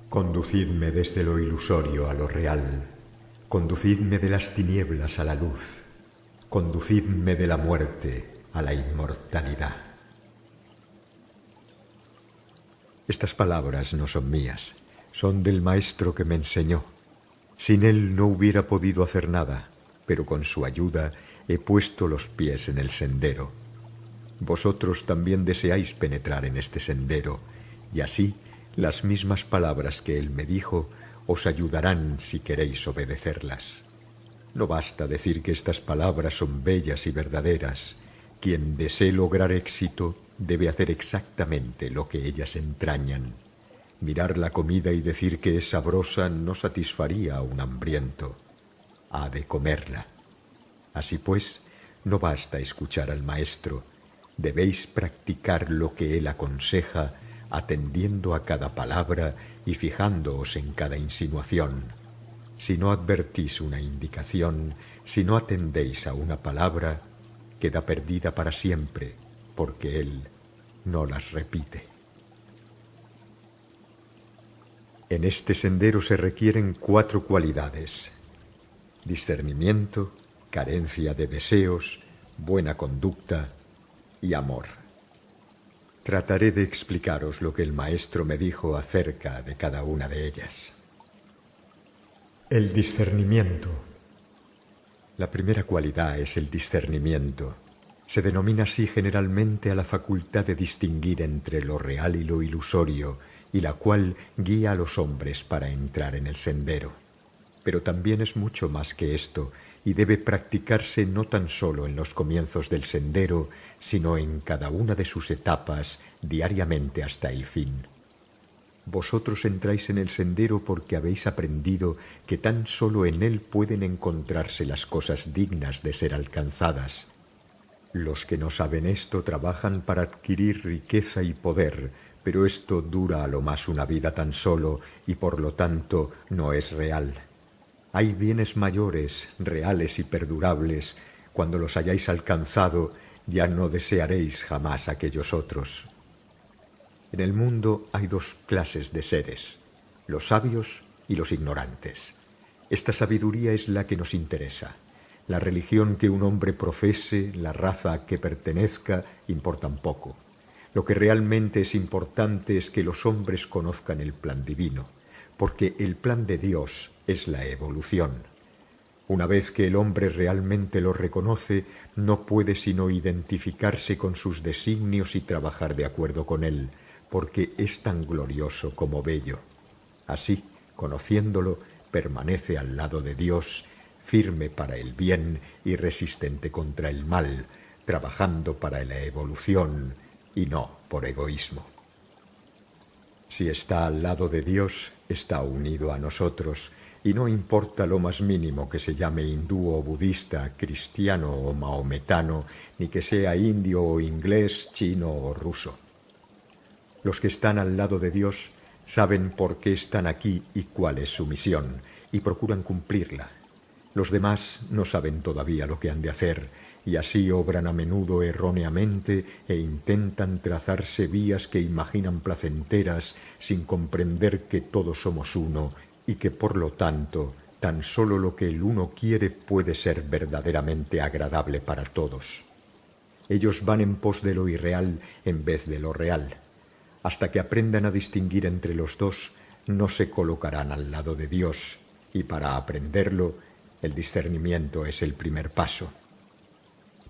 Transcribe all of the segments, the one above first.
Conducidme desde lo ilusorio a lo real, conducidme de las tinieblas a la luz, conducidme de la muerte a la inmortalidad. Estas palabras no son mías, son del maestro que me enseñó. Sin él no hubiera podido hacer nada, pero con su ayuda he puesto los pies en el sendero. Vosotros también deseáis penetrar en este sendero, y así las mismas palabras que él me dijo os ayudarán si queréis obedecerlas. No basta decir que estas palabras son bellas y verdaderas. Quien desee lograr éxito debe hacer exactamente lo que ellas entrañan. Mirar la comida y decir que es sabrosa no satisfaría a un hambriento. Ha de comerla. Así pues, no basta escuchar al maestro. Debéis practicar lo que él aconseja, atendiendo a cada palabra y fijándoos en cada insinuación. Si no advertís una indicación, si no atendéis a una palabra, queda perdida para siempre, porque él no las repite. En este sendero se requieren 4 cualidades: discernimiento, carencia de deseos, buena conducta y amor. Trataré de explicaros lo que el maestro me dijo acerca de cada una de ellas. El discernimiento. La primera cualidad es el discernimiento. Se denomina así generalmente a la facultad de distinguir entre lo real y lo ilusorio, y la cual guía a los hombres para entrar en el sendero. Pero también es mucho más que esto, y debe practicarse no tan solo en los comienzos del sendero, sino en cada una de sus etapas, diariamente hasta el fin. Vosotros entráis en el sendero porque habéis aprendido que tan solo en él pueden encontrarse las cosas dignas de ser alcanzadas. Los que no saben esto trabajan para adquirir riqueza y poder, pero esto dura a lo más una vida tan solo y por lo tanto no es real. Hay bienes mayores, reales y perdurables. Cuando los hayáis alcanzado, ya no desearéis jamás aquellos otros. En el mundo hay 2 clases de seres, los sabios y los ignorantes. Esta sabiduría es la que nos interesa. La religión que un hombre profese, la raza a que pertenezca, importan poco. Lo que realmente es importante es que los hombres conozcan el plan divino, porque el plan de Dios es la evolución. Una vez que el hombre realmente lo reconoce, no puede sino identificarse con sus designios y trabajar de acuerdo con él, porque es tan glorioso como bello. Así, conociéndolo, permanece al lado de Dios, firme para el bien y resistente contra el mal, trabajando para la evolución y no por egoísmo. Si está al lado de Dios, está unido a nosotros, y no importa lo más mínimo que se llame hindú o budista, cristiano o mahometano, ni que sea indio o inglés, chino o ruso. Los que están al lado de Dios saben por qué están aquí y cuál es su misión, y procuran cumplirla. Los demás no saben todavía lo que han de hacer, y así obran a menudo erróneamente e intentan trazarse vías que imaginan placenteras sin comprender que todos somos uno y que por lo tanto tan solo lo que el uno quiere puede ser verdaderamente agradable para todos. Ellos van en pos de lo irreal en vez de lo real. Hasta que aprendan a distinguir entre los dos, no se colocarán al lado de Dios, y para aprenderlo, el discernimiento es el primer paso.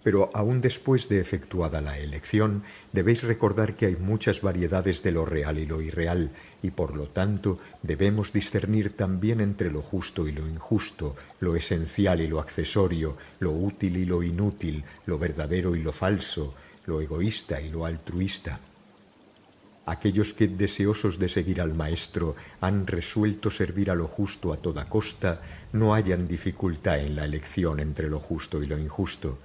Pero aún después de efectuada la elección, debéis recordar que hay muchas variedades de lo real y lo irreal, y por lo tanto debemos discernir también entre lo justo y lo injusto, lo esencial y lo accesorio, lo útil y lo inútil, lo verdadero y lo falso, lo egoísta y lo altruista. Aquellos que, deseosos de seguir al Maestro, han resuelto servir a lo justo a toda costa, no hallan dificultad en la elección entre lo justo y lo injusto.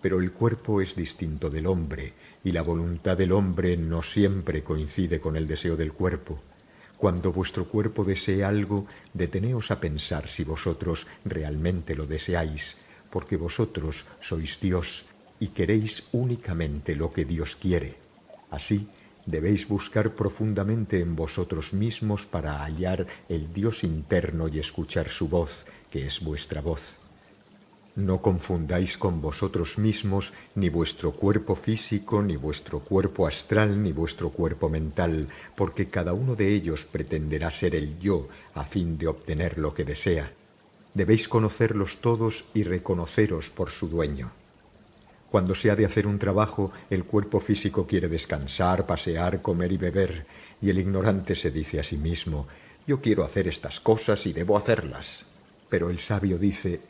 Pero el cuerpo es distinto del hombre, y la voluntad del hombre no siempre coincide con el deseo del cuerpo. Cuando vuestro cuerpo desee algo, deteneos a pensar si vosotros realmente lo deseáis, porque vosotros sois Dios y queréis únicamente lo que Dios quiere. Así, debéis buscar profundamente en vosotros mismos para hallar el Dios interno y escuchar su voz, que es vuestra voz. No confundáis con vosotros mismos ni vuestro cuerpo físico, ni vuestro cuerpo astral, ni vuestro cuerpo mental, porque cada uno de ellos pretenderá ser el yo a fin de obtener lo que desea. Debéis conocerlos todos y reconoceros por su dueño. Cuando se ha de hacer un trabajo, el cuerpo físico quiere descansar, pasear, comer y beber, y el ignorante se dice a sí mismo: yo quiero hacer estas cosas y debo hacerlas. Pero el sabio dice: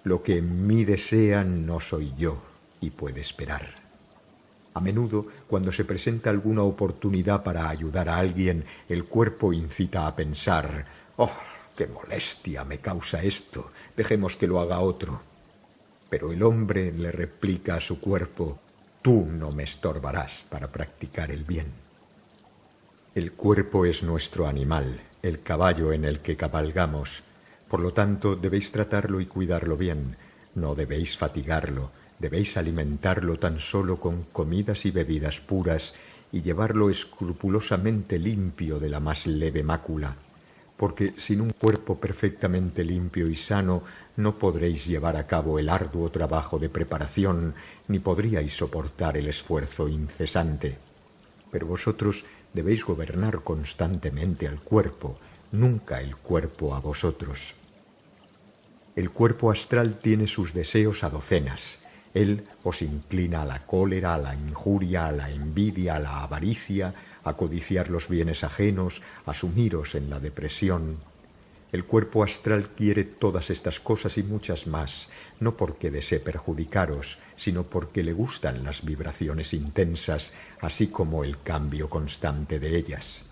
lo que en mí desean no soy yo, y puede esperar. A menudo, cuando se presenta alguna oportunidad para ayudar a alguien, el cuerpo incita a pensar: ¡oh, qué molestia me causa esto! Dejemos que lo haga otro. Pero el hombre le replica a su cuerpo: tú no me estorbarás para practicar el bien. El cuerpo es nuestro animal, el caballo en el que cabalgamos. Por lo tanto, debéis tratarlo y cuidarlo bien. No debéis fatigarlo, debéis alimentarlo tan solo con comidas y bebidas puras y llevarlo escrupulosamente limpio de la más leve mácula, porque sin un cuerpo perfectamente limpio y sano no podréis llevar a cabo el arduo trabajo de preparación ni podríais soportar el esfuerzo incesante. Pero vosotros debéis gobernar constantemente al cuerpo, nunca el cuerpo a vosotros. El cuerpo astral tiene sus deseos a docenas. Él os inclina a la cólera, a la injuria, a la envidia, a la avaricia, a codiciar los bienes ajenos, a sumiros en la depresión. El cuerpo astral quiere todas estas cosas y muchas más, no porque desee perjudicaros, sino porque le gustan las vibraciones intensas, así como el cambio constante de ellas.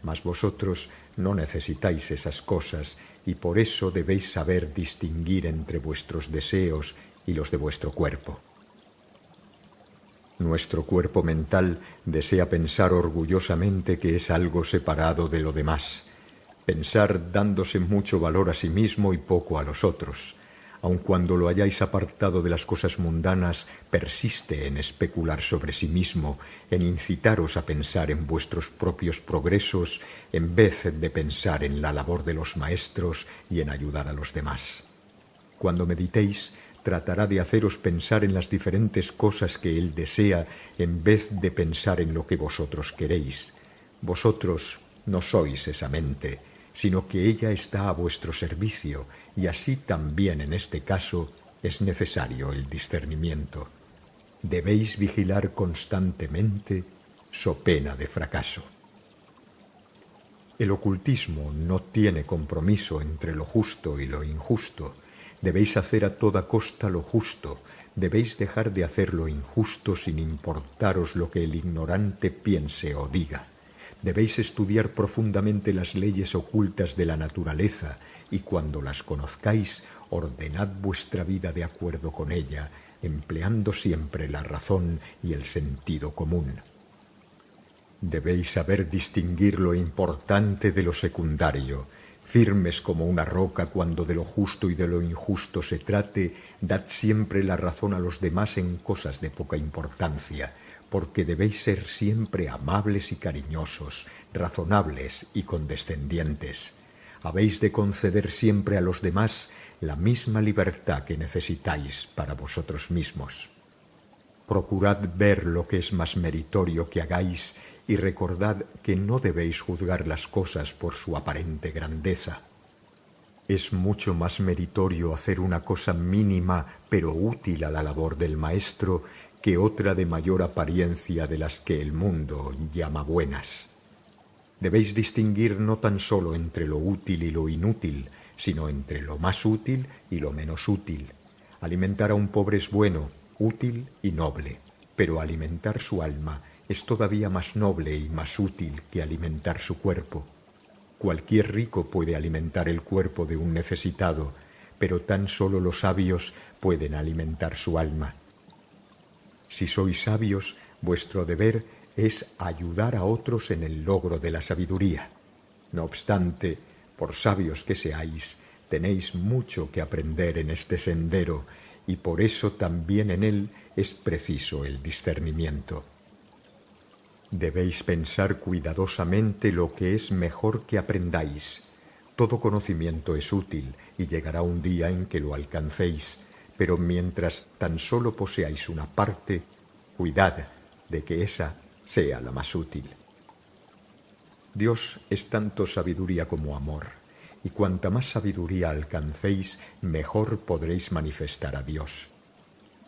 Mas vosotros no necesitáis esas cosas y por eso debéis saber distinguir entre vuestros deseos y los de vuestro cuerpo. Nuestro cuerpo mental desea pensar orgullosamente que es algo separado de lo demás, pensar dándose mucho valor a sí mismo y poco a los otros. Aun cuando lo hayáis apartado de las cosas mundanas, persiste en especular sobre sí mismo, en incitaros a pensar en vuestros propios progresos, en vez de pensar en la labor de los maestros y en ayudar a los demás. Cuando meditéis, tratará de haceros pensar en las diferentes cosas que él desea, en vez de pensar en lo que vosotros queréis. Vosotros no sois esa mente, sino que ella está a vuestro servicio, y así también en este caso es necesario el discernimiento. Debéis vigilar constantemente, so pena de fracaso. El ocultismo no tiene compromiso entre lo justo y lo injusto. Debéis hacer a toda costa lo justo, debéis dejar de hacer lo injusto sin importaros lo que el ignorante piense o diga. Debéis estudiar profundamente las leyes ocultas de la naturaleza y cuando las conozcáis, ordenad vuestra vida de acuerdo con ella, empleando siempre la razón y el sentido común. Debéis saber distinguir lo importante de lo secundario. Firmes como una roca cuando de lo justo y de lo injusto se trate, dad siempre la razón a los demás en cosas de poca importancia, porque debéis ser siempre amables y cariñosos, razonables y condescendientes. Habéis de conceder siempre a los demás la misma libertad que necesitáis para vosotros mismos. Procurad ver lo que es más meritorio que hagáis y recordad que no debéis juzgar las cosas por su aparente grandeza. Es mucho más meritorio hacer una cosa mínima pero útil a la labor del maestro que otra de mayor apariencia de las que el mundo llama buenas. Debéis distinguir no tan solo entre lo útil y lo inútil, sino entre lo más útil y lo menos útil. Alimentar a un pobre es bueno, útil y noble, pero alimentar su alma es todavía más noble y más útil que alimentar su cuerpo. Cualquier rico puede alimentar el cuerpo de un necesitado, pero tan solo los sabios pueden alimentar su alma. Si sois sabios, vuestro deber es ayudar a otros en el logro de la sabiduría. No obstante, por sabios que seáis, tenéis mucho que aprender en este sendero y por eso también en él es preciso el discernimiento. Debéis pensar cuidadosamente lo que es mejor que aprendáis. Todo conocimiento es útil y llegará un día en que lo alcancéis, pero mientras tan solo poseáis una parte, cuidad de que esa sea la más útil. Dios es tanto sabiduría como amor, y cuanta más sabiduría alcancéis, mejor podréis manifestar a Dios.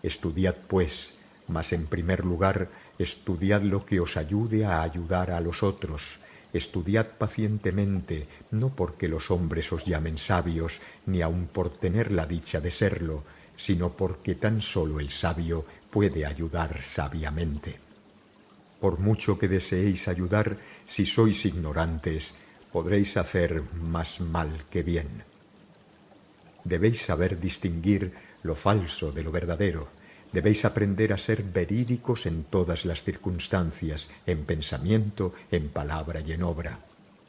Estudiad, pues, mas en primer lugar, estudiad lo que os ayude a ayudar a los otros. Estudiad pacientemente, no porque los hombres os llamen sabios, ni aun por tener la dicha de serlo, sino porque tan solo el sabio puede ayudar sabiamente. Por mucho que deseéis ayudar, si sois ignorantes, podréis hacer más mal que bien. Debéis saber distinguir lo falso de lo verdadero. Debéis aprender a ser verídicos en todas las circunstancias, en pensamiento, en palabra y en obra.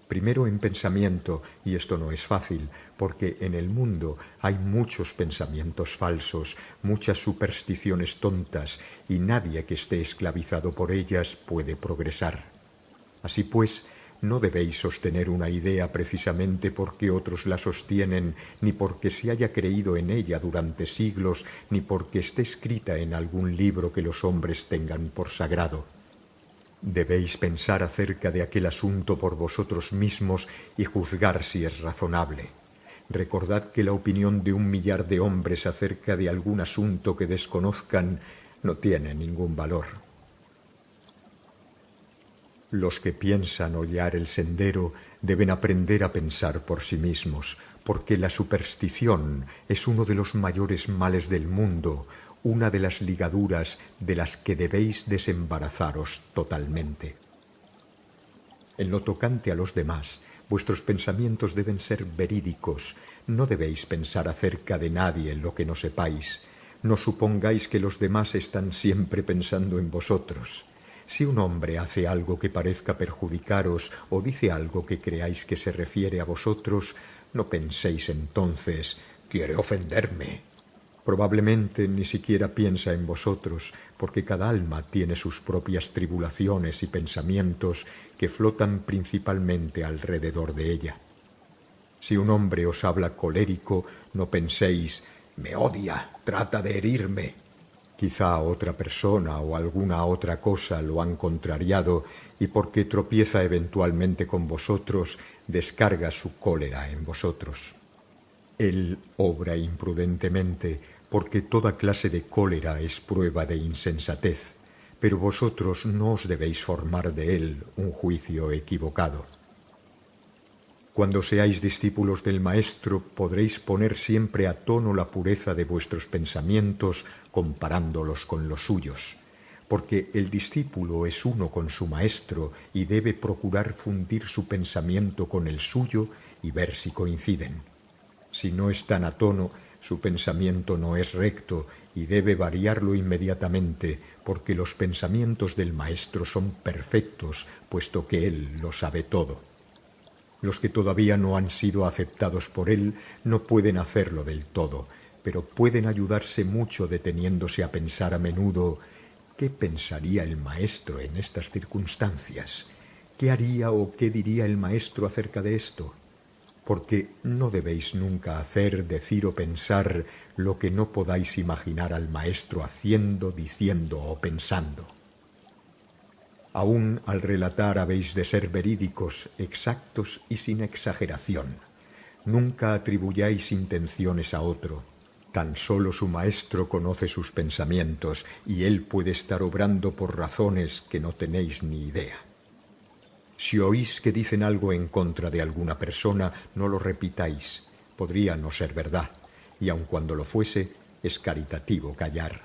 Primero en pensamiento, y esto no es fácil, porque en el mundo hay muchos pensamientos falsos, muchas supersticiones tontas, y nadie que esté esclavizado por ellas puede progresar. Así pues, no debéis sostener una idea precisamente porque otros la sostienen, ni porque se haya creído en ella durante siglos, ni porque esté escrita en algún libro que los hombres tengan por sagrado. Debéis pensar acerca de aquel asunto por vosotros mismos y juzgar si es razonable. Recordad que la opinión de 1 millar de hombres acerca de algún asunto que desconozcan no tiene ningún valor. Los que piensan hollar el sendero deben aprender a pensar por sí mismos, porque la superstición es uno de los mayores males del mundo, una de las ligaduras de las que debéis desembarazaros totalmente. En lo tocante a los demás, vuestros pensamientos deben ser verídicos. No debéis pensar acerca de nadie en lo que no sepáis. No supongáis que los demás están siempre pensando en vosotros. Si un hombre hace algo que parezca perjudicaros o dice algo que creáis que se refiere a vosotros, no penséis entonces, «quiere ofenderme». Probablemente ni siquiera piensa en vosotros, porque cada alma tiene sus propias tribulaciones y pensamientos que flotan principalmente alrededor de ella. Si un hombre os habla colérico, no penséis, «me odia, trata de herirme». Quizá otra persona o alguna otra cosa lo han contrariado y porque tropieza eventualmente con vosotros, descarga su cólera en vosotros. Él obra imprudentemente, porque toda clase de cólera es prueba de insensatez, pero vosotros no os debéis formar de él un juicio equivocado. Cuando seáis discípulos del Maestro, podréis poner siempre a tono la pureza de vuestros pensamientos comparándolos con los suyos, porque el discípulo es uno con su Maestro y debe procurar fundir su pensamiento con el suyo y ver si coinciden. Si no están a tono, su pensamiento no es recto y debe variarlo inmediatamente, porque los pensamientos del Maestro son perfectos, puesto que Él lo sabe todo. Los que todavía no han sido aceptados por Él no pueden hacerlo del todo, pero pueden ayudarse mucho deteniéndose a pensar a menudo, ¿qué pensaría el Maestro en estas circunstancias? ¿Qué haría o qué diría el Maestro acerca de esto? Porque no debéis nunca hacer, decir o pensar lo que no podáis imaginar al Maestro haciendo, diciendo o pensando. Aún al relatar habéis de ser verídicos, exactos y sin exageración. Nunca atribuyáis intenciones a otro. Tan solo su Maestro conoce sus pensamientos y él puede estar obrando por razones que no tenéis ni idea. Si oís que dicen algo en contra de alguna persona, no lo repitáis. Podría no ser verdad, y aun cuando lo fuese, es caritativo callar.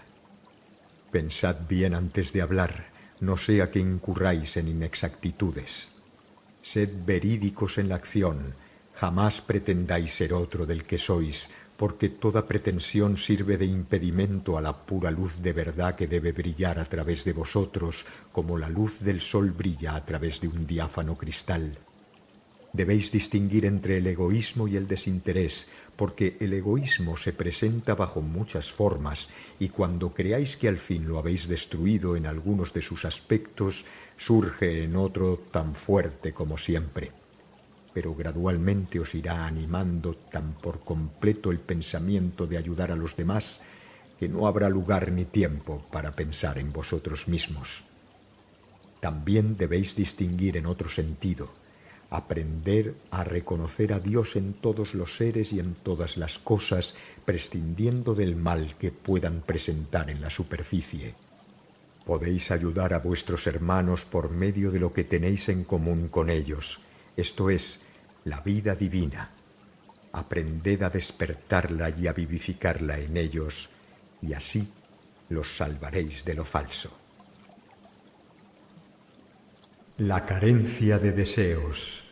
Pensad bien antes de hablar, no sea que incurráis en inexactitudes. Sed verídicos en la acción, jamás pretendáis ser otro del que sois, porque toda pretensión sirve de impedimento a la pura luz de verdad que debe brillar a través de vosotros, como la luz del sol brilla a través de un diáfano cristal. Debéis distinguir entre el egoísmo y el desinterés, porque el egoísmo se presenta bajo muchas formas, y cuando creáis que al fin lo habéis destruido en algunos de sus aspectos, surge en otro tan fuerte como siempre. Pero gradualmente os irá animando tan por completo el pensamiento de ayudar a los demás, que no habrá lugar ni tiempo para pensar en vosotros mismos. También debéis distinguir en otro sentido, aprender a reconocer a Dios en todos los seres y en todas las cosas, prescindiendo del mal que puedan presentar en la superficie. Podéis ayudar a vuestros hermanos por medio de lo que tenéis en común con ellos, esto es, la vida divina. Aprended a despertarla y a vivificarla en ellos, y así los salvaréis de lo falso. La carencia de deseos.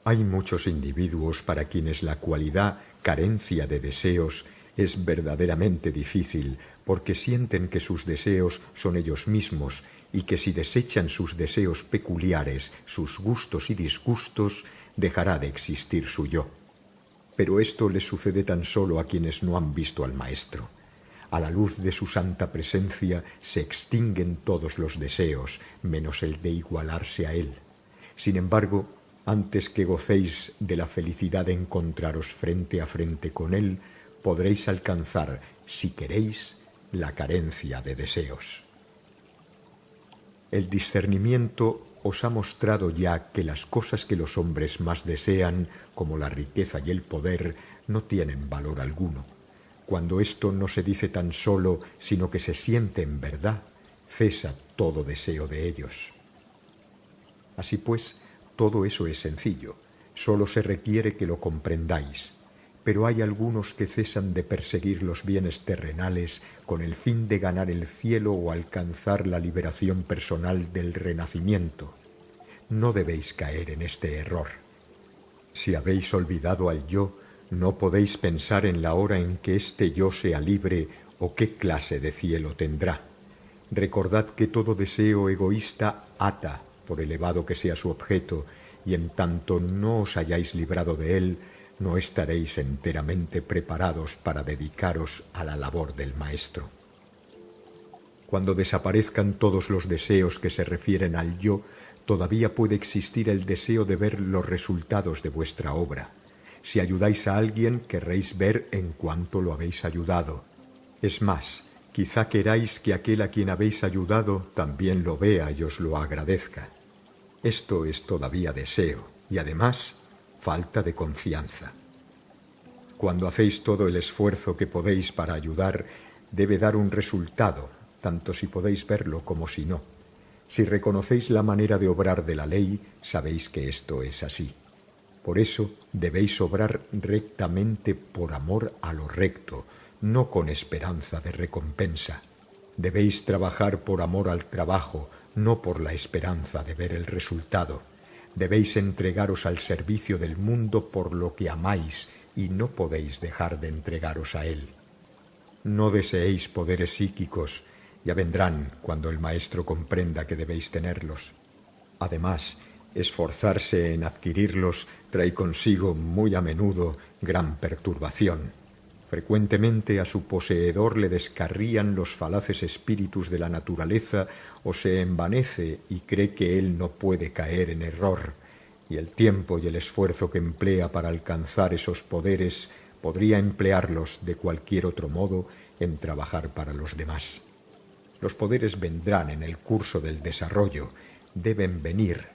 Hay muchos individuos para quienes la cualidad carencia de deseos es verdaderamente difícil, porque sienten que sus deseos son ellos mismos y que si desechan sus deseos peculiares, sus gustos y disgustos, dejará de existir su yo. Pero esto les sucede tan solo a quienes no han visto al Maestro. A la luz de su santa presencia se extinguen todos los deseos, menos el de igualarse a Él. Sin embargo, antes que gocéis de la felicidad de encontraros frente a frente con Él, podréis alcanzar, si queréis, la carencia de deseos. El discernimiento os ha mostrado ya que las cosas que los hombres más desean, como la riqueza y el poder, no tienen valor alguno. Cuando esto no se dice tan solo, sino que se siente en verdad, cesa todo deseo de ellos. Así pues, todo eso es sencillo, solo se requiere que lo comprendáis. Pero hay algunos que cesan de perseguir los bienes terrenales con el fin de ganar el cielo o alcanzar la liberación personal del renacimiento. No debéis caer en este error. Si habéis olvidado al yo, no podéis pensar en la hora en que este yo sea libre o qué clase de cielo tendrá. Recordad que todo deseo egoísta ata, por elevado que sea su objeto, y en tanto no os hayáis librado de él, no estaréis enteramente preparados para dedicaros a la labor del Maestro. Cuando desaparezcan todos los deseos que se refieren al yo, todavía puede existir el deseo de ver los resultados de vuestra obra. Si ayudáis a alguien, querréis ver en cuánto lo habéis ayudado. Es más, quizá queráis que aquel a quien habéis ayudado también lo vea y os lo agradezca. Esto es todavía deseo, y además falta de confianza. Cuando hacéis todo el esfuerzo que podéis para ayudar, debe dar un resultado, tanto si podéis verlo como si no. Si reconocéis la manera de obrar de la ley, sabéis que esto es así. Por eso debéis obrar rectamente por amor a lo recto, no con esperanza de recompensa. Debéis trabajar por amor al trabajo, no por la esperanza de ver el resultado. Debéis entregaros al servicio del mundo por lo que amáis y no podéis dejar de entregaros a él. No deseéis poderes psíquicos, ya vendrán cuando el Maestro comprenda que debéis tenerlos. Además, esforzarse en adquirirlos trae consigo muy a menudo gran perturbación. Frecuentemente a su poseedor le descarrían los falaces espíritus de la naturaleza o se envanece y cree que él no puede caer en error, y el tiempo y el esfuerzo que emplea para alcanzar esos poderes podría emplearlos de cualquier otro modo en trabajar para los demás. Los poderes vendrán en el curso del desarrollo, deben venir,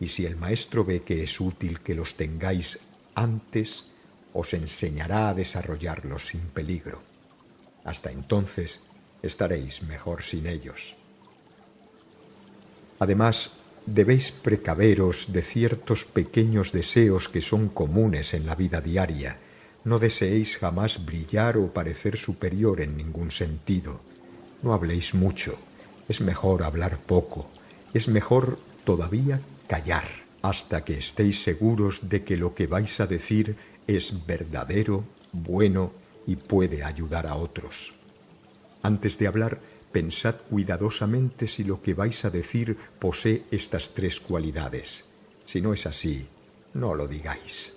y si el Maestro ve que es útil que los tengáis antes, os enseñará a desarrollarlos sin peligro. Hasta entonces estaréis mejor sin ellos. Además, debéis precaveros de ciertos pequeños deseos que son comunes en la vida diaria. No deseéis jamás brillar o parecer superior en ningún sentido. No habléis mucho. Es mejor hablar poco. Es mejor todavía callar, hasta que estéis seguros de que lo que vais a decir es verdadero, bueno y puede ayudar a otros. Antes de hablar, pensad cuidadosamente si lo que vais a decir posee estas tres cualidades: Si no es así, no lo digáis.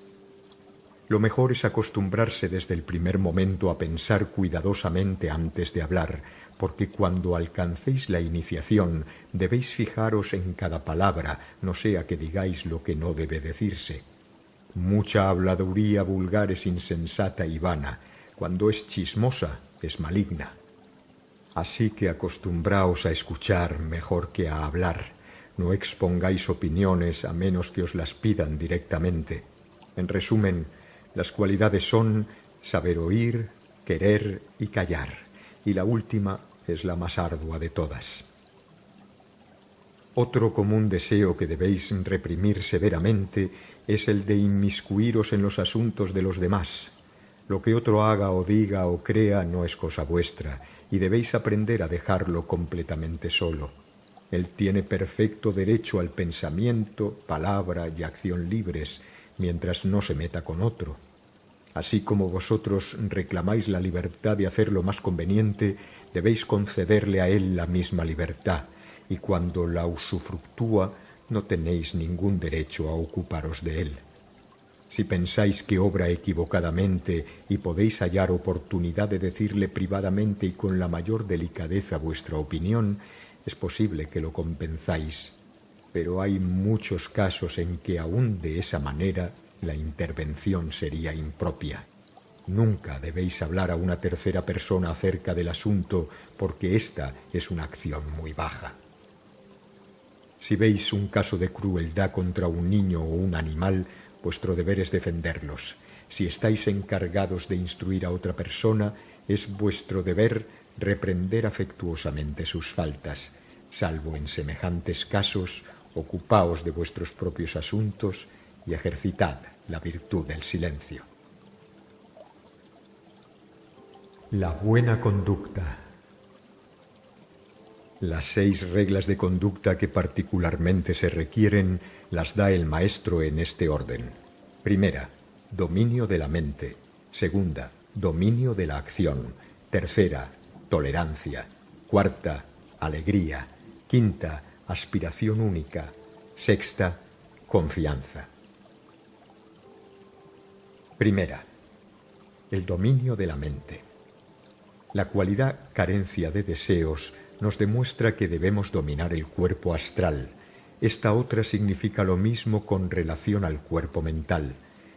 Lo mejor es acostumbrarse desde el primer momento a pensar cuidadosamente antes de hablar, porque cuando alcancéis la iniciación debéis fijaros en cada palabra, no sea que digáis lo que no debe decirse. Mucha habladuría vulgar es insensata y vana, cuando es chismosa es maligna. Así que acostumbraos a escuchar mejor que a hablar. No expongáis opiniones a menos que os las pidan directamente. En resumen, las cualidades son saber oír, querer y callar, y la última es la más ardua de todas. Otro común deseo que debéis reprimir severamente es el de inmiscuiros en los asuntos de los demás. Lo que otro haga o diga o crea no es cosa vuestra, y debéis aprender a dejarlo completamente solo. Él tiene perfecto derecho al pensamiento, palabra y acción libres, mientras no se meta con otro. Así como vosotros reclamáis la libertad de hacer lo más conveniente, debéis concederle a él la misma libertad, y cuando la usufructúa no tenéis ningún derecho a ocuparos de él. Si pensáis que obra equivocadamente y podéis hallar oportunidad de decirle privadamente y con la mayor delicadeza vuestra opinión, es posible que lo compensáis, pero hay muchos casos en que aún de esa manera la intervención sería impropia. Nunca debéis hablar a una tercera persona acerca del asunto, porque esta es una acción muy baja. Si veis un caso de crueldad contra un niño o un animal, vuestro deber es defenderlos. Si estáis encargados de instruir a otra persona, es vuestro deber reprender afectuosamente sus faltas. Salvo en semejantes casos, ocupaos de vuestros propios asuntos y ejercitad la virtud del silencio. La buena conducta. Las 6 reglas de conducta que particularmente se requieren las da el maestro en este orden. Primera, dominio de la mente. Segunda, dominio de la acción. Tercera, tolerancia. Cuarta, alegría. Quinta, aspiración única. Sexta, confianza. Primera, el dominio de la mente. La cualidad carencia de deseos nos demuestra que debemos dominar el cuerpo astral. Esta otra significa lo mismo con relación al cuerpo mental.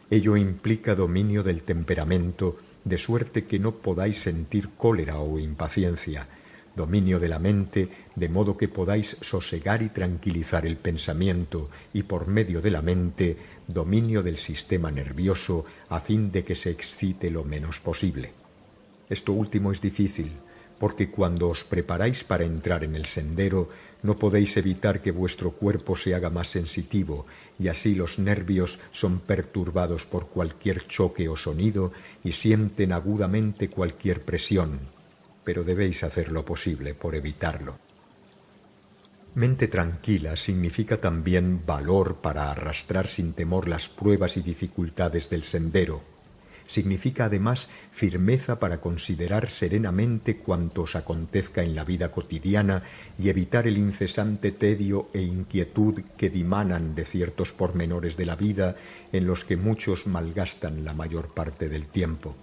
Ello implica dominio del temperamento, de suerte que no podáis sentir cólera o impaciencia. Dominio de la mente, de modo que podáis sosegar y tranquilizar el pensamiento, y por medio de la mente, dominio del sistema nervioso, a fin de que se excite lo menos posible. Esto último es difícil, porque cuando os preparáis para entrar en el sendero, no podéis evitar que vuestro cuerpo se haga más sensitivo, y así los nervios son perturbados por cualquier choque o sonido y sienten agudamente cualquier presión, pero debéis hacer lo posible por evitarlo. Mente tranquila significa también valor para arrastrar sin temor las pruebas y dificultades del sendero. Significa además firmeza para considerar serenamente cuanto os acontezca en la vida cotidiana y evitar el incesante tedio e inquietud que dimanan de ciertos pormenores de la vida en los que muchos malgastan la mayor parte del tiempo.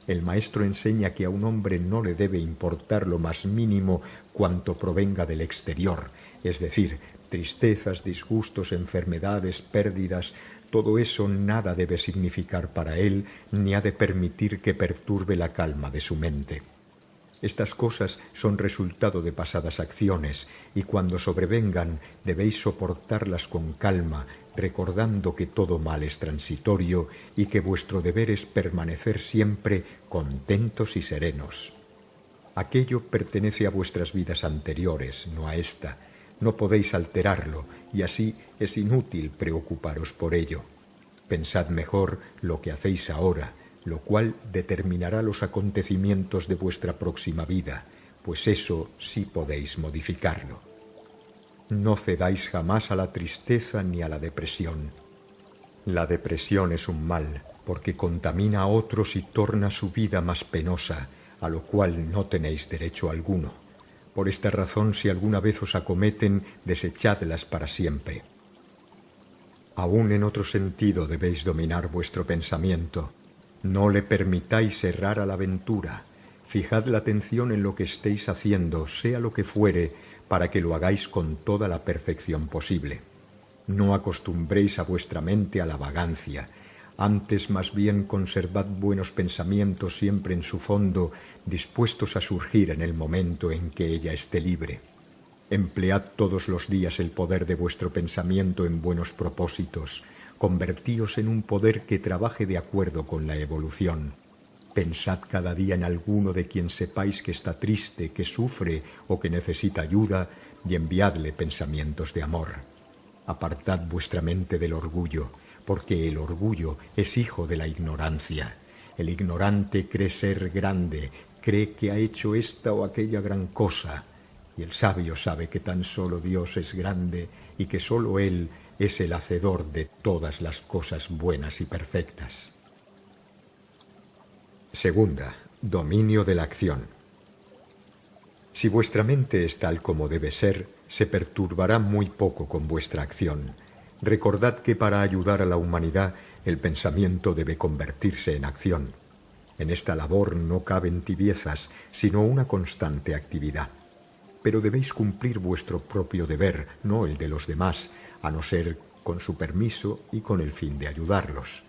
El maestro enseña que a un hombre no le debe importar lo más mínimo cuanto provenga del exterior, es decir, tristezas, disgustos, enfermedades, pérdidas. Todo eso nada debe significar para él, ni ha de permitir que perturbe la calma de su mente. Estas cosas son resultado de pasadas acciones, y cuando sobrevengan debéis soportarlas con calma, recordando que todo mal es transitorio y que vuestro deber es permanecer siempre contentos y serenos. Aquello pertenece a vuestras vidas anteriores, no a esta. No podéis alterarlo, y así es inútil preocuparos por ello. Pensad mejor lo que hacéis ahora, lo cual determinará los acontecimientos de vuestra próxima vida, pues eso sí podéis modificarlo. No cedáis jamás a la tristeza ni a la depresión. La depresión es un mal, porque contamina a otros y torna su vida más penosa, a lo cual no tenéis derecho alguno. Por esta razón, si alguna vez os acometen, desechadlas para siempre. Aún en otro sentido debéis dominar vuestro pensamiento. No le permitáis errar a la aventura. Fijad la atención en lo que estéis haciendo, sea lo que fuere, para que lo hagáis con toda la perfección posible. No acostumbréis a vuestra mente a la vagancia. Antes, más bien, conservad buenos pensamientos siempre en su fondo, dispuestos a surgir en el momento en que ella esté libre. Emplead todos los días el poder de vuestro pensamiento en buenos propósitos. Convertíos en un poder que trabaje de acuerdo con la evolución. Pensad cada día en alguno de quien sepáis que está triste, que sufre o que necesita ayuda, y enviadle pensamientos de amor. Apartad vuestra mente del orgullo, porque el orgullo es hijo de la ignorancia. El ignorante cree ser grande, cree que ha hecho esta o aquella gran cosa, y el sabio sabe que tan solo Dios es grande y que solo Él es el hacedor de todas las cosas buenas y perfectas. Segunda, dominio de la acción. Si vuestra mente es tal como debe ser, se perturbará muy poco con vuestra acción. Recordad que para ayudar a la humanidad, el pensamiento debe convertirse en acción. En esta labor no caben tibiezas, sino una constante actividad. Pero debéis cumplir vuestro propio deber, no el de los demás, a no ser con su permiso y con el fin de ayudarlos.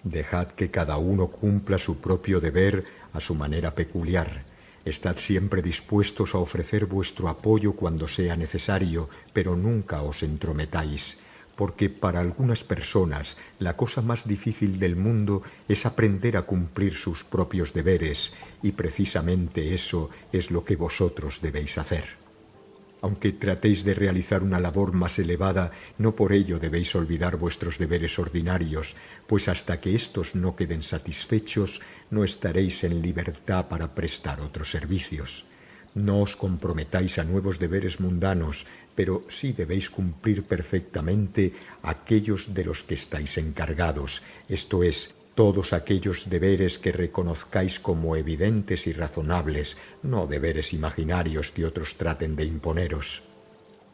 Dejad que cada uno cumpla su propio deber a su manera peculiar. Estad siempre dispuestos a ofrecer vuestro apoyo cuando sea necesario, pero nunca os entrometáis, porque para algunas personas la cosa más difícil del mundo es aprender a cumplir sus propios deberes, y precisamente eso es lo que vosotros debéis hacer. Aunque tratéis de realizar una labor más elevada, no por ello debéis olvidar vuestros deberes ordinarios, pues hasta que éstos no queden satisfechos, no estaréis en libertad para prestar otros servicios. No os comprometáis a nuevos deberes mundanos, pero sí debéis cumplir perfectamente aquellos de los que estáis encargados, esto es, todos aquellos deberes que reconozcáis como evidentes y razonables, no deberes imaginarios que otros traten de imponeros.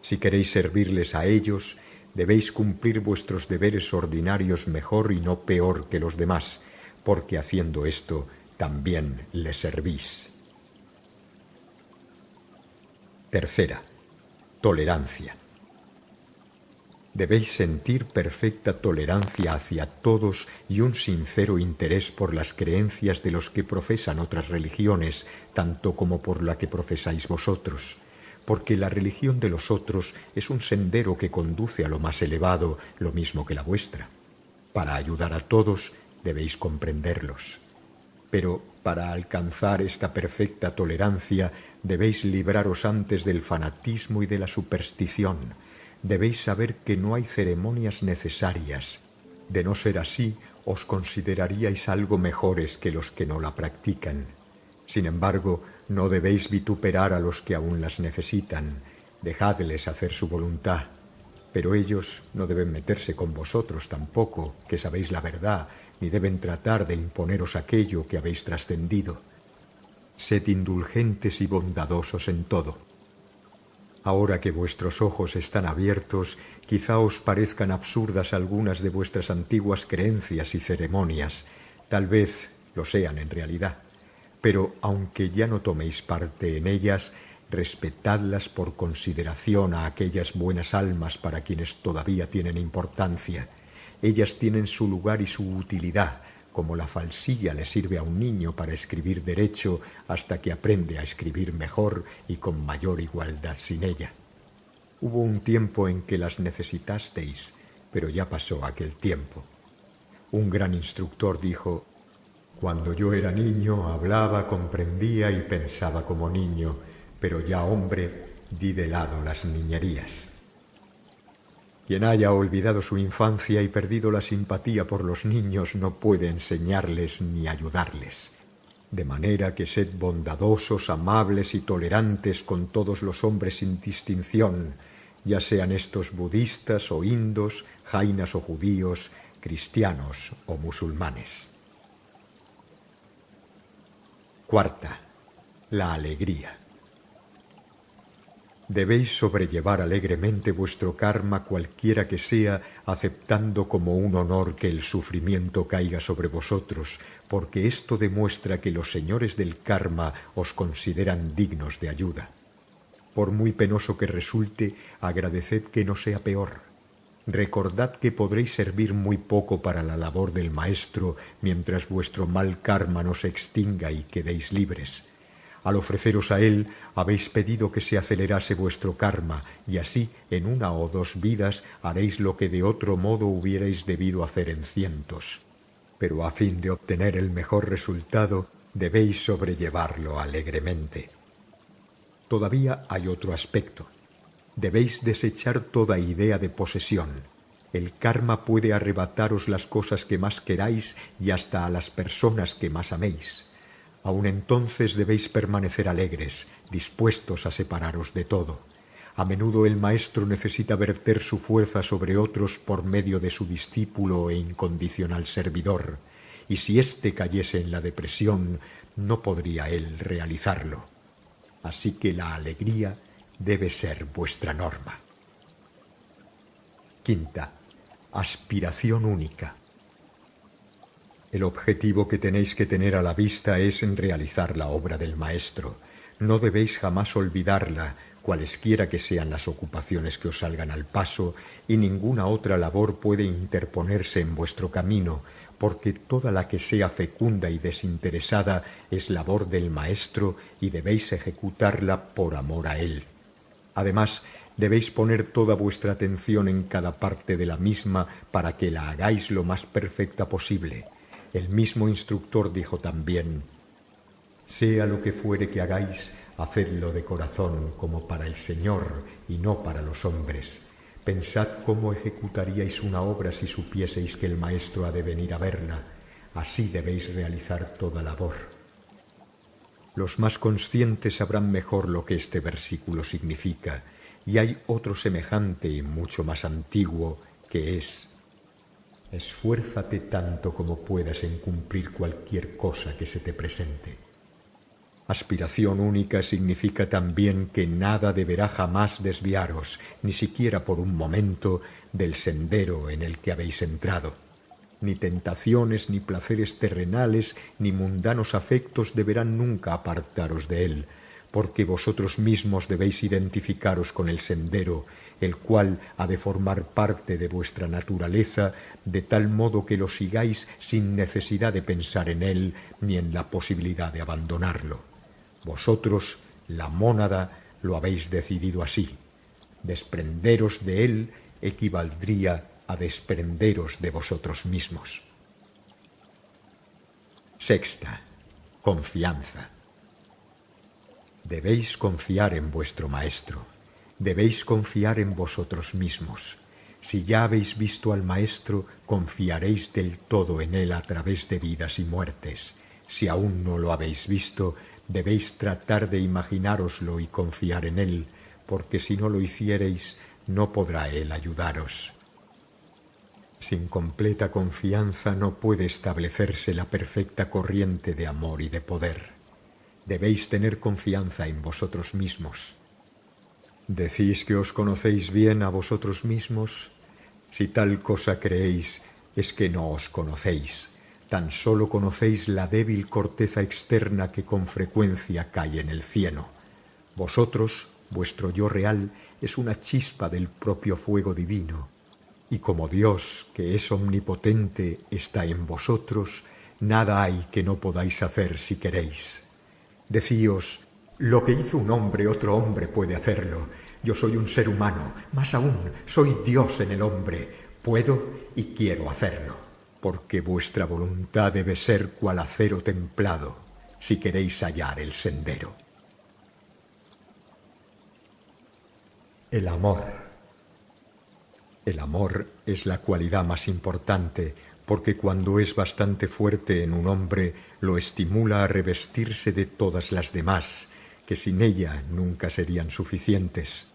Si queréis servirles a ellos, debéis cumplir vuestros deberes ordinarios mejor y no peor que los demás, porque haciendo esto también les servís. Tercera, tolerancia. Debéis sentir perfecta tolerancia hacia todos y un sincero interés por las creencias de los que profesan otras religiones, tanto como por la que profesáis vosotros, porque la religión de los otros es un sendero que conduce a lo más elevado, lo mismo que la vuestra. Para ayudar a todos debéis comprenderlos. Pero para alcanzar esta perfecta tolerancia debéis libraros antes del fanatismo y de la superstición. Debéis saber que no hay ceremonias necesarias. De no ser así, os consideraríais algo mejores que los que no la practican. Sin embargo, no debéis vituperar a los que aún las necesitan. Dejadles hacer su voluntad. Pero ellos no deben meterse con vosotros tampoco, que sabéis la verdad, ni deben tratar de imponeros aquello que habéis trascendido. Sed indulgentes y bondadosos en todo. Ahora que vuestros ojos están abiertos, quizá os parezcan absurdas algunas de vuestras antiguas creencias y ceremonias. Tal vez lo sean en realidad. Pero aunque ya no toméis parte en ellas, respetadlas por consideración a aquellas buenas almas para quienes todavía tienen importancia. Ellas tienen su lugar y su utilidad, como la falsilla le sirve a un niño para escribir derecho hasta que aprende a escribir mejor y con mayor igualdad sin ella. Hubo un tiempo en que las necesitasteis, pero ya pasó aquel tiempo. Un gran instructor dijo: «Cuando yo era niño hablaba, comprendía y pensaba como niño, pero ya hombre di de lado las niñerías». Quien haya olvidado su infancia y perdido la simpatía por los niños no puede enseñarles ni ayudarles. De manera que sed bondadosos, amables y tolerantes con todos los hombres sin distinción, ya sean estos budistas o indos, jainas o judíos, cristianos o musulmanes. Cuarta, la alegría. Debéis sobrellevar alegremente vuestro karma cualquiera que sea, aceptando como un honor que el sufrimiento caiga sobre vosotros, porque esto demuestra que los señores del karma os consideran dignos de ayuda. Por muy penoso que resulte, agradeced que no sea peor. Recordad que podréis servir muy poco para la labor del maestro mientras vuestro mal karma no se extinga y quedéis libres. Al ofreceros a él, habéis pedido que se acelerase vuestro karma, y así, en 1 o 2 vidas, haréis lo que de otro modo hubierais debido hacer en cientos. Pero a fin de obtener el mejor resultado, debéis sobrellevarlo alegremente. Todavía hay otro aspecto. Debéis desechar toda idea de posesión. El karma puede arrebataros las cosas que más queráis y hasta a las personas que más améis. Aun entonces debéis permanecer alegres, dispuestos a separaros de todo. A menudo el maestro necesita verter su fuerza sobre otros por medio de su discípulo e incondicional servidor, y si éste cayese en la depresión, no podría él realizarlo. Así que la alegría debe ser vuestra norma. Quinta, aspiración única. El objetivo que tenéis que tener a la vista es realizar la obra del maestro. No debéis jamás olvidarla, cualesquiera que sean las ocupaciones que os salgan al paso, y ninguna otra labor puede interponerse en vuestro camino, porque toda la que sea fecunda y desinteresada es labor del maestro y debéis ejecutarla por amor a él. Además, debéis poner toda vuestra atención en cada parte de la misma para que la hagáis lo más perfecta posible. El mismo instructor dijo también: «Sea lo que fuere que hagáis, hacedlo de corazón como para el Señor y no para los hombres. Pensad cómo ejecutaríais una obra si supieseis que el Maestro ha de venir a verla. Así debéis realizar toda labor». Los más conscientes sabrán mejor lo que este versículo significa, y hay otro semejante y mucho más antiguo que es: «Esfuérzate tanto como puedas en cumplir cualquier cosa que se te presente». Aspiración única significa también que nada deberá jamás desviaros, ni siquiera por un momento, del sendero en el que habéis entrado. Ni tentaciones, ni placeres terrenales, ni mundanos afectos deberán nunca apartaros de él, porque vosotros mismos debéis identificaros con el sendero, el cual ha de formar parte de vuestra naturaleza, de tal modo que lo sigáis sin necesidad de pensar en él ni en la posibilidad de abandonarlo. Vosotros, la mónada, lo habéis decidido así. Desprenderos de él equivaldría a desprenderos de vosotros mismos. Sexta, confianza. Debéis confiar en vuestro Maestro. Debéis confiar en vosotros mismos. Si ya habéis visto al Maestro, confiaréis del todo en él a través de vidas y muertes. Si aún no lo habéis visto, debéis tratar de imaginároslo y confiar en él, porque si no lo hiciereis, no podrá él ayudaros. Sin completa confianza no puede establecerse la perfecta corriente de amor y de poder. Debéis tener confianza en vosotros mismos. ¿Decís que os conocéis bien a vosotros mismos? Si tal cosa creéis, es que no os conocéis. Tan solo conocéis la débil corteza externa que con frecuencia cae en el cieno. Vosotros, vuestro yo real, es una chispa del propio fuego divino. Y como Dios, que es omnipotente, está en vosotros, nada hay que no podáis hacer si queréis. Decíos: lo que hizo un hombre, otro hombre puede hacerlo. Yo soy un ser humano, más aún, soy Dios en el hombre. Puedo y quiero hacerlo, porque vuestra voluntad debe ser cual acero templado, si queréis hallar el sendero. El amor. El amor es la cualidad más importante, porque cuando es bastante fuerte en un hombre, lo estimula a revestirse de todas las demás, que sin ella nunca serían suficientes.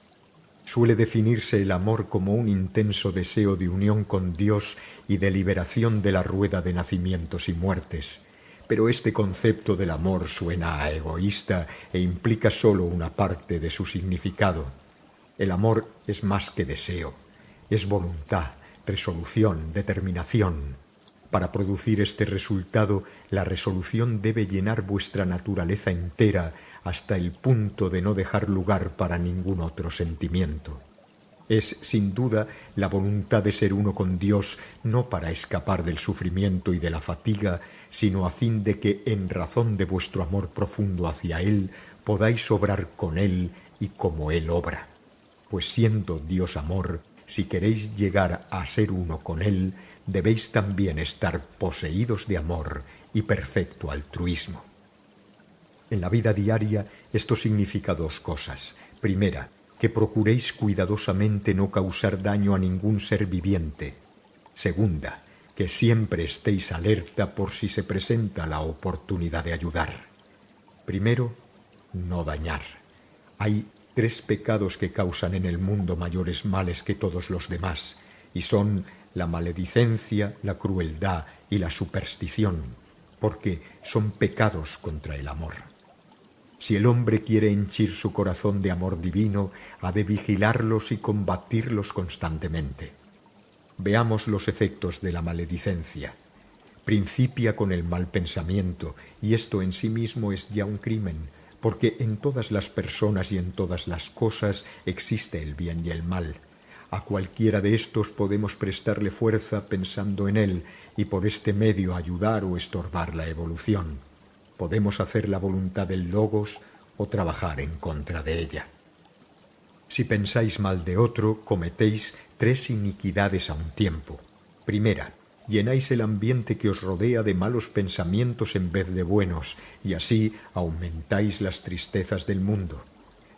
Suele definirse el amor como un intenso deseo de unión con Dios y de liberación de la rueda de nacimientos y muertes, pero este concepto del amor suena a egoísta e implica solo una parte de su significado. El amor es más que deseo, es voluntad, resolución, determinación. Para producir este resultado, la resolución debe llenar vuestra naturaleza entera hasta el punto de no dejar lugar para ningún otro sentimiento. Es, sin duda, la voluntad de ser uno con Dios, no para escapar del sufrimiento y de la fatiga, sino a fin de que, en razón de vuestro amor profundo hacia Él, podáis obrar con Él y como Él obra. Pues siendo Dios amor, si queréis llegar a ser uno con Él, debéis también estar poseídos de amor y perfecto altruismo. En la vida diaria esto significa dos cosas. Primera, que procuréis cuidadosamente no causar daño a ningún ser viviente. Segunda, que siempre estéis alerta por si se presenta la oportunidad de ayudar. Primero, no dañar. Hay 3 pecados que causan en el mundo mayores males que todos los demás, y son la maledicencia, la crueldad y la superstición, porque son pecados contra el amor. Si el hombre quiere henchir su corazón de amor divino, ha de vigilarlos y combatirlos constantemente. Veamos los efectos de la maledicencia. Principia con el mal pensamiento, y esto en sí mismo es ya un crimen, porque en todas las personas y en todas las cosas existe el bien y el mal. A cualquiera de estos podemos prestarle fuerza pensando en él y por este medio ayudar o estorbar la evolución. Podemos hacer la voluntad del Logos o trabajar en contra de ella. Si pensáis mal de otro, cometéis 3 iniquidades a un tiempo. Primera, llenáis el ambiente que os rodea de malos pensamientos en vez de buenos, y así aumentáis las tristezas del mundo.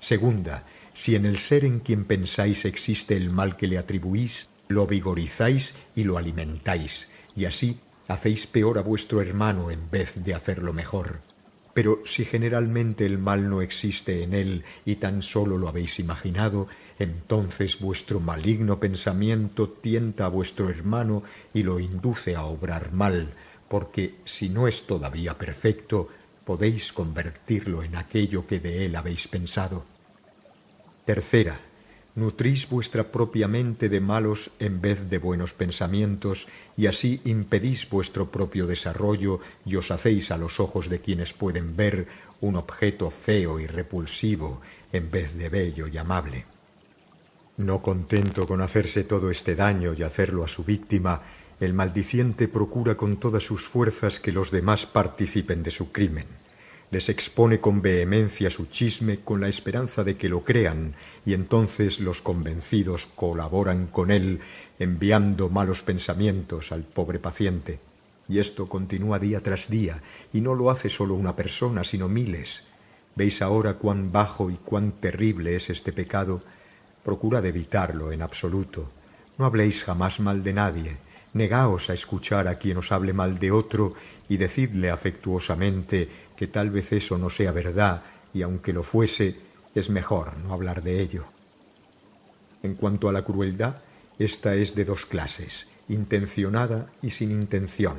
Segunda, si en el ser en quien pensáis existe el mal que le atribuís, lo vigorizáis y lo alimentáis, y así hacéis peor a vuestro hermano en vez de hacerlo mejor. Pero si generalmente el mal no existe en él y tan solo lo habéis imaginado, entonces vuestro maligno pensamiento tienta a vuestro hermano y lo induce a obrar mal, porque si no es todavía perfecto, podéis convertirlo en aquello que de él habéis pensado. Tercera, nutrís vuestra propia mente de malos en vez de buenos pensamientos, y así impedís vuestro propio desarrollo y os hacéis a los ojos de quienes pueden ver un objeto feo y repulsivo en vez de bello y amable. No contento con hacerse todo este daño y hacerlo a su víctima, el maldiciente procura con todas sus fuerzas que los demás participen de su crimen. Les expone con vehemencia su chisme con la esperanza de que lo crean, y entonces los convencidos colaboran con él, enviando malos pensamientos al pobre paciente. Y esto continúa día tras día, y no lo hace solo una persona, sino miles. ¿Veis ahora cuán bajo y cuán terrible es este pecado? Procurad evitarlo en absoluto. No habléis jamás mal de nadie. Negaos a escuchar a quien os hable mal de otro y decidle afectuosamente que tal vez eso no sea verdad y aunque lo fuese, es mejor no hablar de ello. En cuanto a la crueldad, esta es de 2 clases, intencionada y sin intención.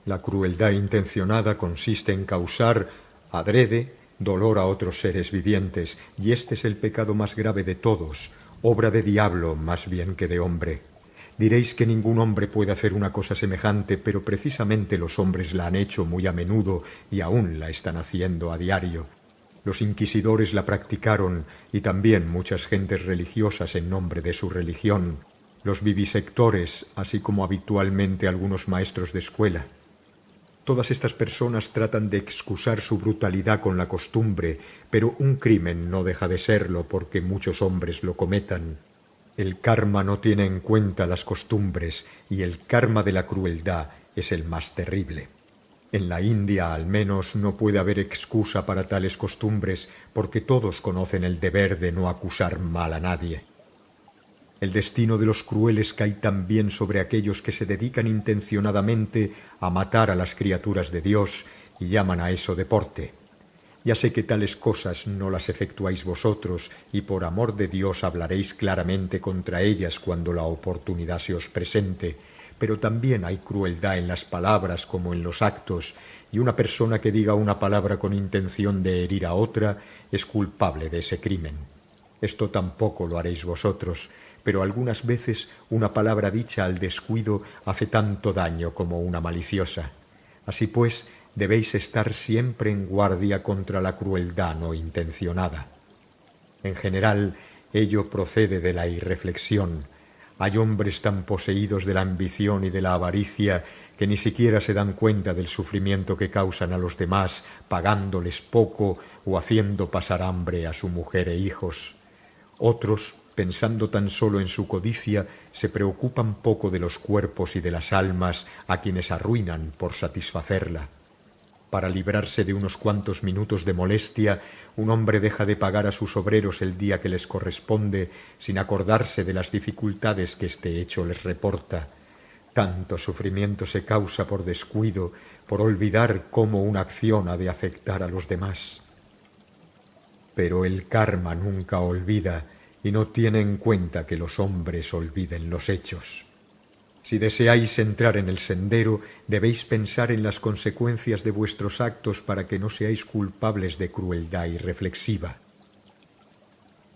La crueldad intencionada consiste en causar, adrede, dolor a otros seres vivientes, y este es el pecado más grave de todos, obra de diablo más bien que de hombre. Diréis que ningún hombre puede hacer una cosa semejante, pero precisamente los hombres la han hecho muy a menudo y aún la están haciendo a diario. Los inquisidores la practicaron y también muchas gentes religiosas en nombre de su religión, los vivisectores, así como habitualmente algunos maestros de escuela. Todas estas personas tratan de excusar su brutalidad con la costumbre, pero un crimen no deja de serlo porque muchos hombres lo cometan. El karma no tiene en cuenta las costumbres y el karma de la crueldad es el más terrible. En la India, al menos, no puede haber excusa para tales costumbres porque todos conocen el deber de no acusar mal a nadie. El destino de los crueles cae también sobre aquellos que se dedican intencionadamente a matar a las criaturas de Dios y llaman a eso deporte. Ya sé que tales cosas no las efectuáis vosotros, y por amor de Dios hablaréis claramente contra ellas cuando la oportunidad se os presente, pero también hay crueldad en las palabras como en los actos, y una persona que diga una palabra con intención de herir a otra es culpable de ese crimen. Esto tampoco lo haréis vosotros, pero algunas veces una palabra dicha al descuido hace tanto daño como una maliciosa. Así pues, debéis estar siempre en guardia contra la crueldad no intencionada. En general, ello procede de la irreflexión. Hay hombres tan poseídos de la ambición y de la avaricia que ni siquiera se dan cuenta del sufrimiento que causan a los demás, pagándoles poco o haciendo pasar hambre a su mujer e hijos. Otros, pensando tan solo en su codicia, se preocupan poco de los cuerpos y de las almas a quienes arruinan por satisfacerla. Para librarse de unos cuantos minutos de molestia, un hombre deja de pagar a sus obreros el día que les corresponde, sin acordarse de las dificultades que este hecho les reporta. Tanto sufrimiento se causa por descuido, por olvidar cómo una acción ha de afectar a los demás. Pero el karma nunca olvida y no tiene en cuenta que los hombres olviden los hechos. Si deseáis entrar en el sendero, debéis pensar en las consecuencias de vuestros actos para que no seáis culpables de crueldad irreflexiva.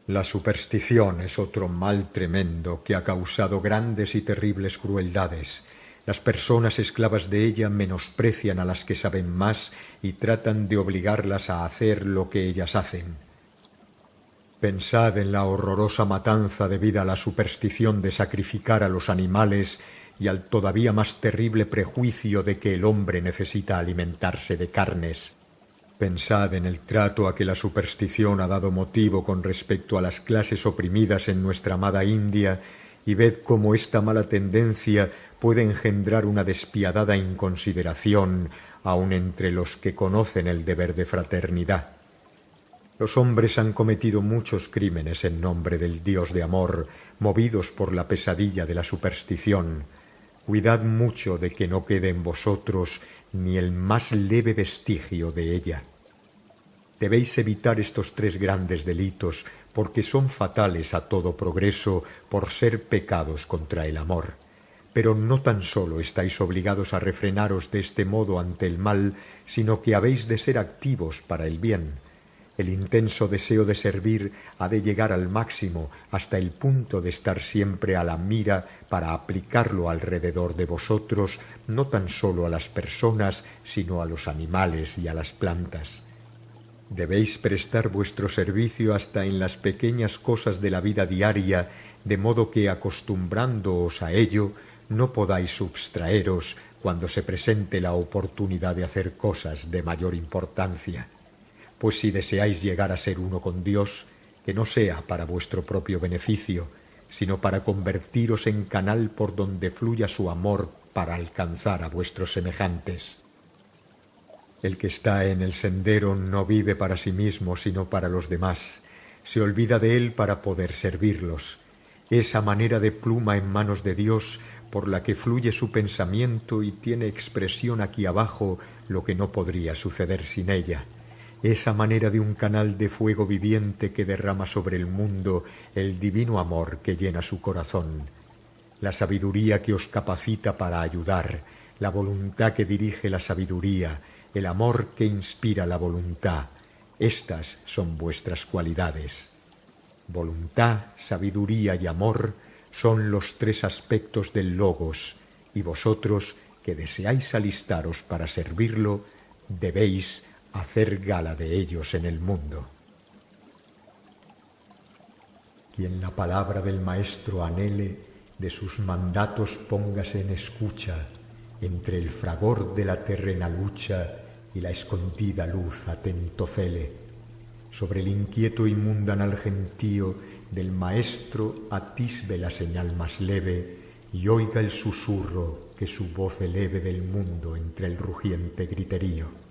La superstición es otro mal tremendo que ha causado grandes y terribles crueldades. Las personas esclavas de ella menosprecian a las que saben más y tratan de obligarlas a hacer lo que ellas hacen. Pensad en la horrorosa matanza debida a la superstición de sacrificar a los animales y al todavía más terrible prejuicio de que el hombre necesita alimentarse de carnes. Pensad en el trato a que la superstición ha dado motivo con respecto a las clases oprimidas en nuestra amada India y ved cómo esta mala tendencia puede engendrar una despiadada inconsideración aun entre los que conocen el deber de fraternidad. Los hombres han cometido muchos crímenes en nombre del Dios de amor, movidos por la pesadilla de la superstición. Cuidad mucho de que no quede en vosotros ni el más leve vestigio de ella. Debéis evitar estos tres grandes delitos, porque son fatales a todo progreso por ser pecados contra el amor. Pero no tan solo estáis obligados a refrenaros de este modo ante el mal, sino que habéis de ser activos para el bien. El intenso deseo de servir ha de llegar al máximo, hasta el punto de estar siempre a la mira para aplicarlo alrededor de vosotros, no tan solo a las personas, sino a los animales y a las plantas. Debéis prestar vuestro servicio hasta en las pequeñas cosas de la vida diaria, de modo que, acostumbrándoos a ello, no podáis subtraeros cuando se presente la oportunidad de hacer cosas de mayor importancia. Pues si deseáis llegar a ser uno con Dios, que no sea para vuestro propio beneficio, sino para convertiros en canal por donde fluya su amor para alcanzar a vuestros semejantes. El que está en el sendero no vive para sí mismo, sino para los demás. Se olvida de él para poder servirlos. Esa manera de pluma en manos de Dios por la que fluye su pensamiento y tiene expresión aquí abajo lo que no podría suceder sin ella. Esa manera de un canal de fuego viviente que derrama sobre el mundo el divino amor que llena su corazón. La sabiduría que os capacita para ayudar, la voluntad que dirige la sabiduría, el amor que inspira la voluntad. Estas son vuestras cualidades. Voluntad, sabiduría y amor son los tres aspectos del Logos, y vosotros, que deseáis alistaros para servirlo, debéis hacer gala de ellos en el mundo. Quien la palabra del Maestro anhele, de sus mandatos póngase en escucha, entre el fragor de la terrena lucha y la escondida luz atento cele. Sobre el inquieto y mundanal gentío del Maestro atisbe la señal más leve y oiga el susurro que su voz eleve del mundo entre el rugiente griterío.